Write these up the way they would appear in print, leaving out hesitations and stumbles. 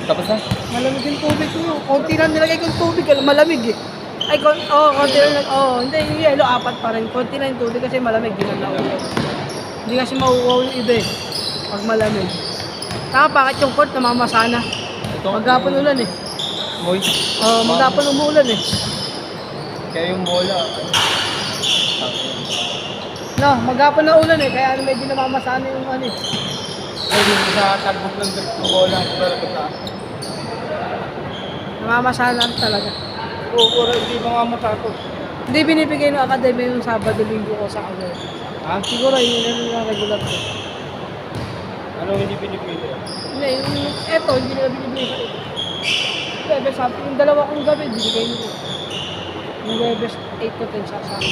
Tapos na? Malamig yung tubig ko. Konti lang nilagay kong tubig. Malamig eh. Ay, konti lang. Hindi, yung yelo, 4 pa rin. Konti lang yung tubig kasi malamig. Hindi na nauulan. Hindi kasi mauuwaw yung iba eh. Pag malamig. Saka bakit yung court namamasana? Maghapon ulan eh. Moist. Maghapon umuulan eh. Kaya yung bola. No, maghapon na ulan eh. Kaya medyo namamasana yung ano eh. Ay, yung sa tagbok ng bola. Namamasana talaga. Oo, hindi mamamasato. Hindi binibigay ng academy yung Sabado Linggo ko sa kanya. Ha? Siguro yun yung regular ko. Ano hindi pinipili? Hindi, eto, hindi nila binibigay sa ito. Pero sabi, yung dalawa kong gabi, binigay nila. Yung Webes 8 to 10 sa akin.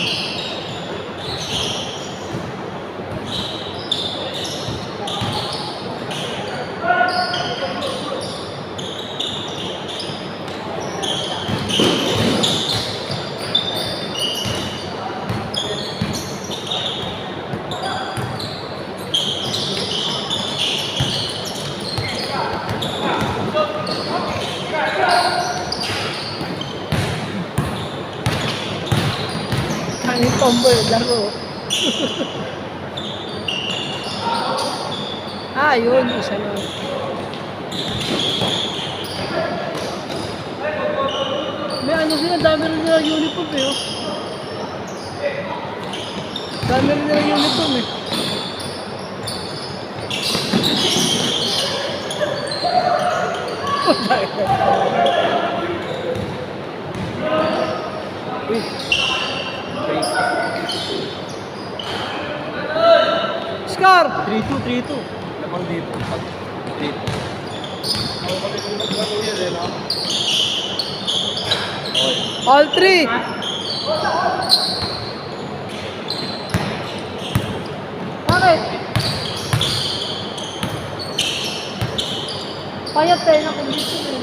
Ang tomboy, laro. Yun, isa na. May ano sila, dami rin nila uniform eh. Oh. Dami rin nila uniform eh. Scar! 3-2, 3-2. Lamang dito. 3-2. All three! Bakit? Payat tayo na kondisyon eh.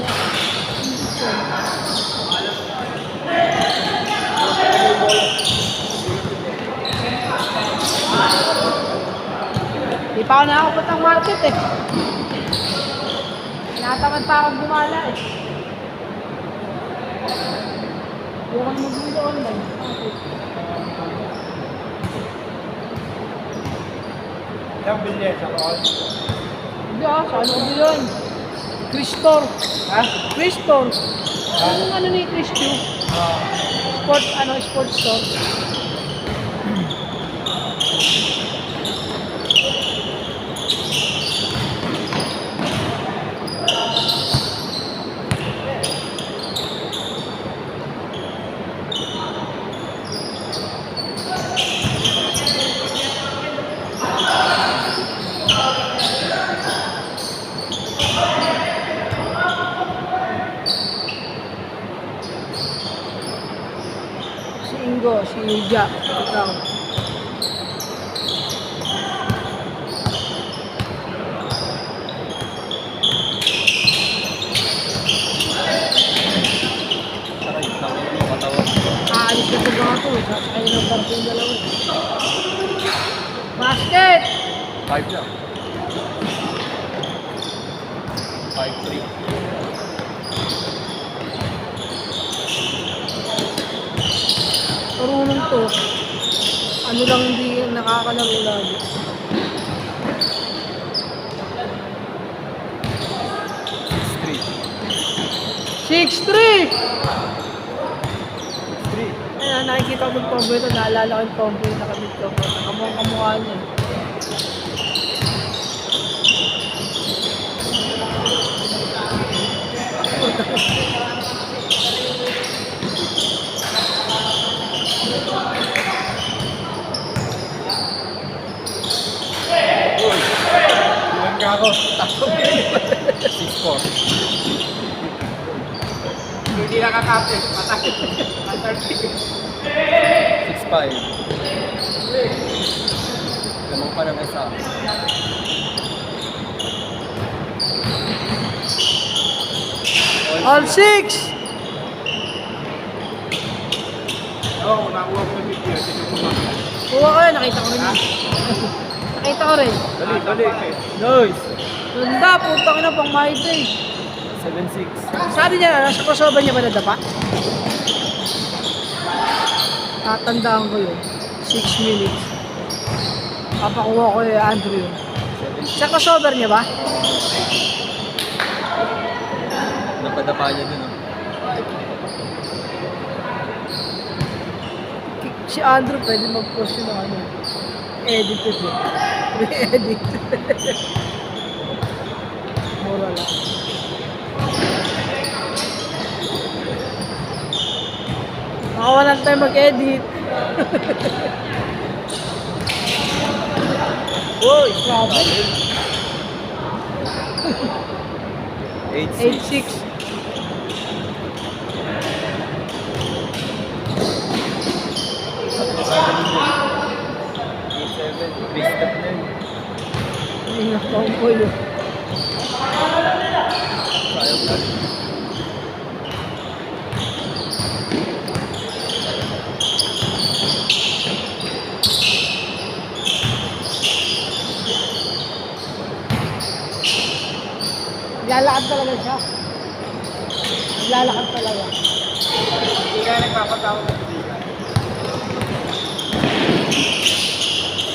Di pa ako nakakapot ng market eh. Natamad pa akong gumala eh. Hindi ako mag-video online. Yung bilyet sa call. Hindi sa ano ko yun? Cristor. Ha? Cristor. Anong ano ni Cristo? Sports store. Si Yuja. Ikaw. Aalis na sa mga to. Sasakay ng barko yung dalawa. Basket! 5 lang. 5-3. Marunong to. Ano lang hindi nakakalaro lagi. 6-3! nakikita ko ng combo ito, naalala ko yung combo yung nakabit ko. Kamukha niya. Iwan ka ako. 6-4. Hindi nakakapit. Patay. 6-5. Lamang pa ng isa. All 6! Oo, nakuha ko ng video. Sige mo ba? Kuha ko yun, nakita ko rin yun. Nakita ko rin. Dali, dali. Nice. Ganda, putang ina pang mahit eh. 7-6. Sabi niya, nasa crossover niya ba nadapa? Tatandaan ko yun. 6 minutes. Papakuha ko yung Andrew yun. 7-6. Sa crossover niya ba? Napadapa niya dun. Si Andrew pwede mag-post yun ng ano. Edited eh. Re-edit. Mura lang. Nakawalan tayo mag-edit. Uy! Grabe. 8-6. 8-6. Three step na yun. Ingat ko po yun. Sayang na. Lalakad talaga siya. Lalakad talaga. Hindi ka nagpapatawag ng video.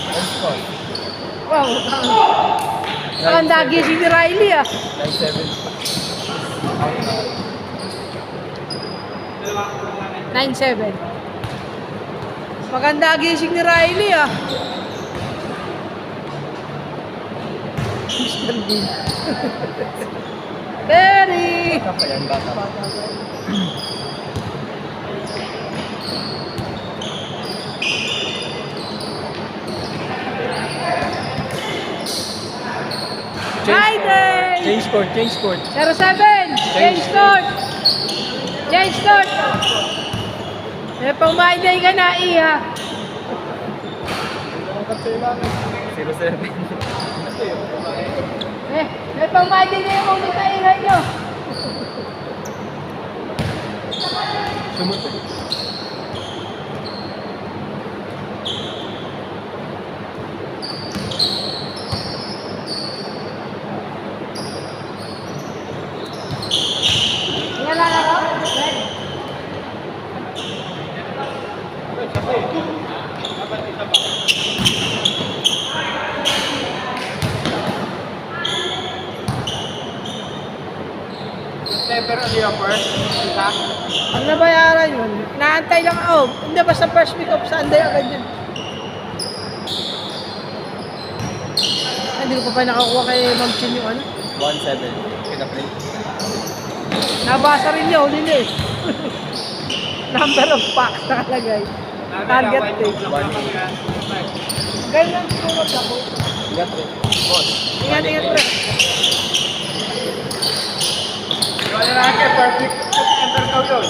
Nice score. Wow, ang dagi si Riley ah. 9-7. 9-7. Maganda gising ni Riley ah. Mr. Bean. Terry! Bata pa yan, bata pa. Friday! Change court, change court. 07! Change court! Change court! Eh, pangmahinay ka na, iha. 0-7. May pangmahinay na yung ulit na ingay nyo. Sumot eh. Yan lang ako? Never on the offer. Kita. Ang nabayaran yun, naantay lang ako. Hindi, basta first week of Sunday agad yun. Hindi ko pa nakakuha kay Ma'am Chin yung ano. 1-7. Kina-play. Nabasa rin niya, huli niya eh. Number of packs nakalagay. Target eh. Ganyan sumunod ako. Ingat eh. Boss. Ingat, ingat pre. Kaya na ka, perfect. Enter ka doon.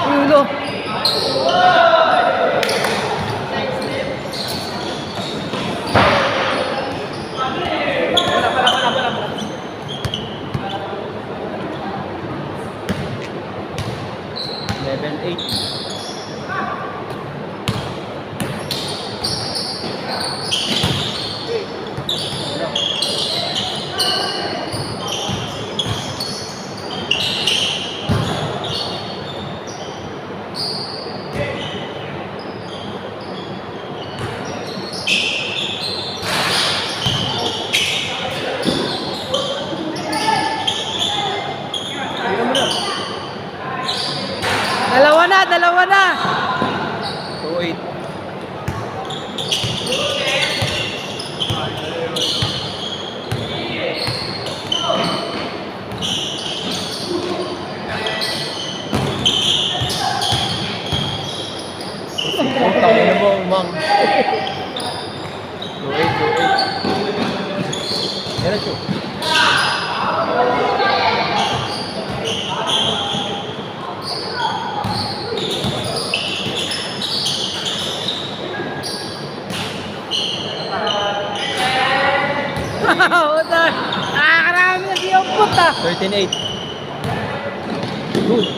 Ulo. Level 8. Wala. dalawa na. 2-8. Tangin na mo, Mang. 2-8, 2-8. Yan na, Chu. Puta. Karami na siya puta. 13-8. Good.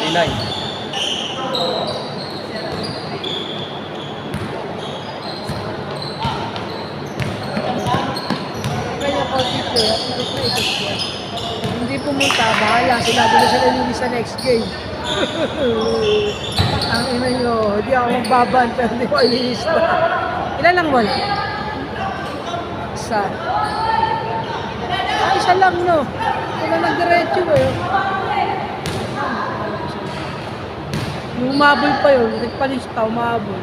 Nine. Kaya po dito yan. Hindi pumunta, bahala. Sinabi na sila nili sa next game. Ang ina nyo, hindi ako magbaban pero hindi ko ililista. Ilan lang wala? Isa. Isa lang no. Wala nagdiretso eh. Yung umabol pa yun, nagpalista, umabol.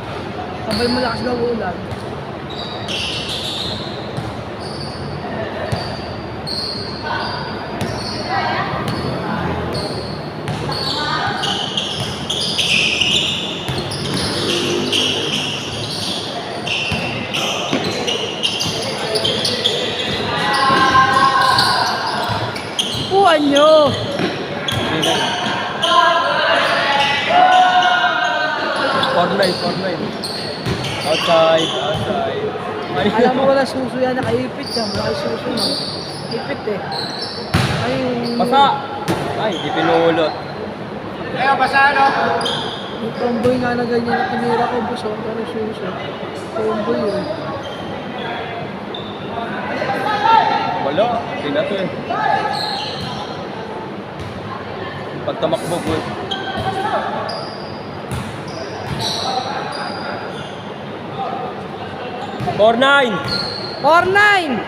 Sabay malakas na ulan. Puan nyo! 4-9. Outside. Ay, Alam mo wala suso yan, nakaipit yan. Wala suso no. Ipit eh. Ay, Basa! Ay, di pinulot. Kaya basa, no? yung tomboy nga na ganyan na tinira ko, buso. Ano suso? Tomboy yun. Wala, hindi na to eh. Pagtamakbo ko eh. Four nine. 4-9!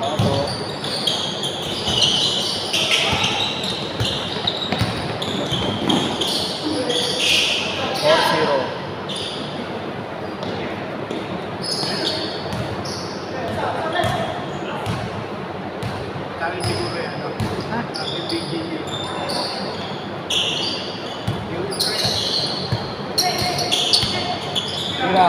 Ako. 4-0. Tali siguro yan, no? Ha? Ang BGU. Tira.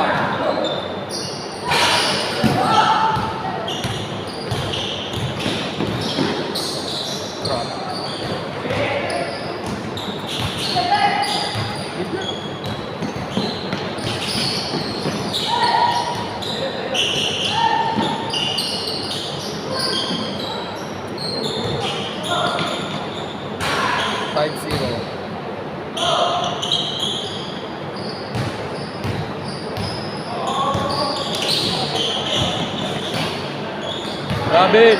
Five zero. Rabel.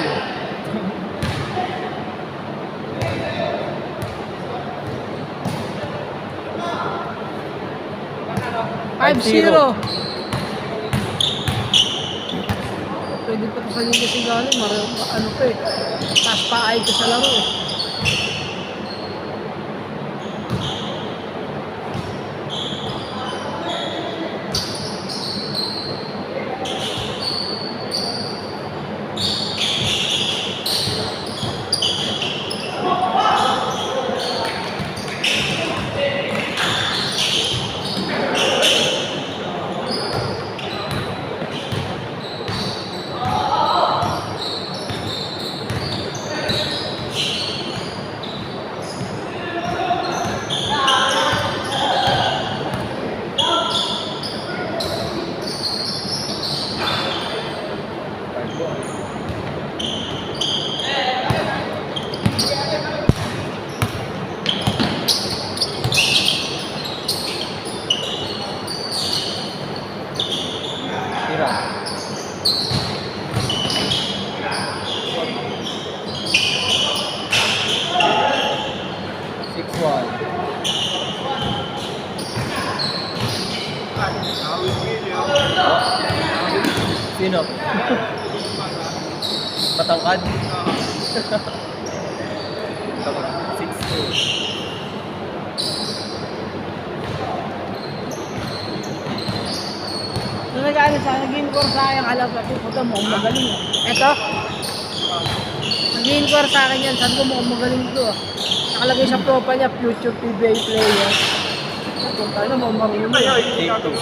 5-0. Pwede pa ito sa liga si Galo, ano pa eh. Taas pa ay ko sa laro eh. Sino? Matangkad? 6'2". Nung nag-ano sa nag-inquire sa akin, alam ko, puta mo, magaling ah. Eto, nag-inquire sa akin yan, sabi ko mo, magaling ito ah. Nakalagay sa profile niya, future PBA player. Punta na, mo marunong eh. 8'2".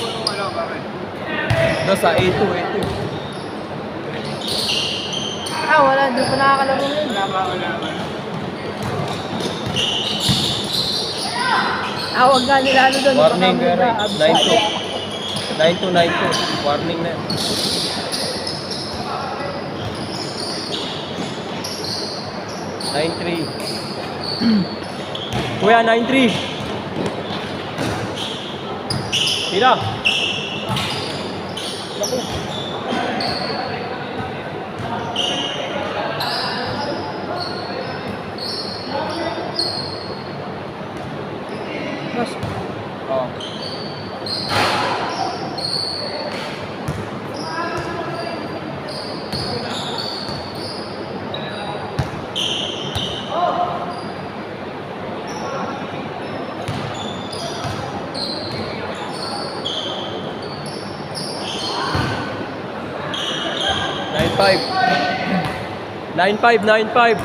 No, sa A2. Ah, wala, hindi pa nakakalaro yun. Awag nga nila ano doon. Warning, baka Gary. abisado. 9'2". Warning na. (9'3". Kuya, 9'3". Tira. Naku. Boss, Oh. Nine five.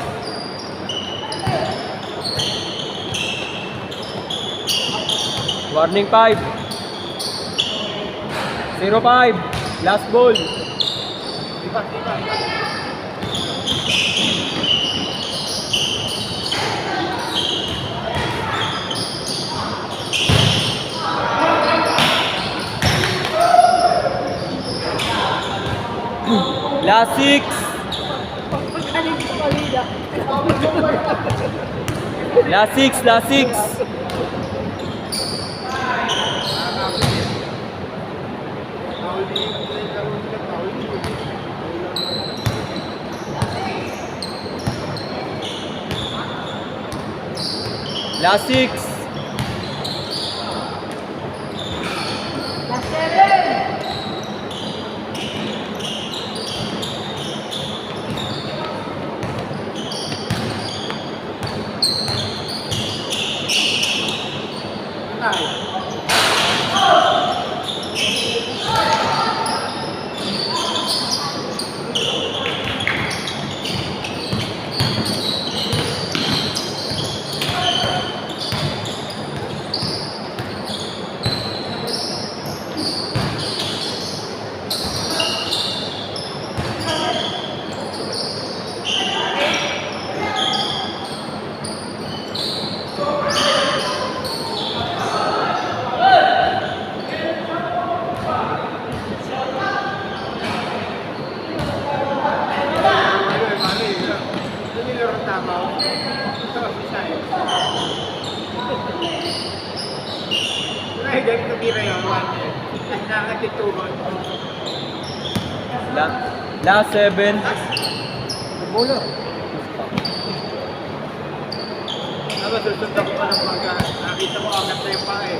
Warning 5. 0-5. Last ball. Last 6. pagkaling ko kanina. Last 6. Last 6. Last 7. Last 7. Bola. Susunod ako pa ng mga nakita mo agad na yung paa eh.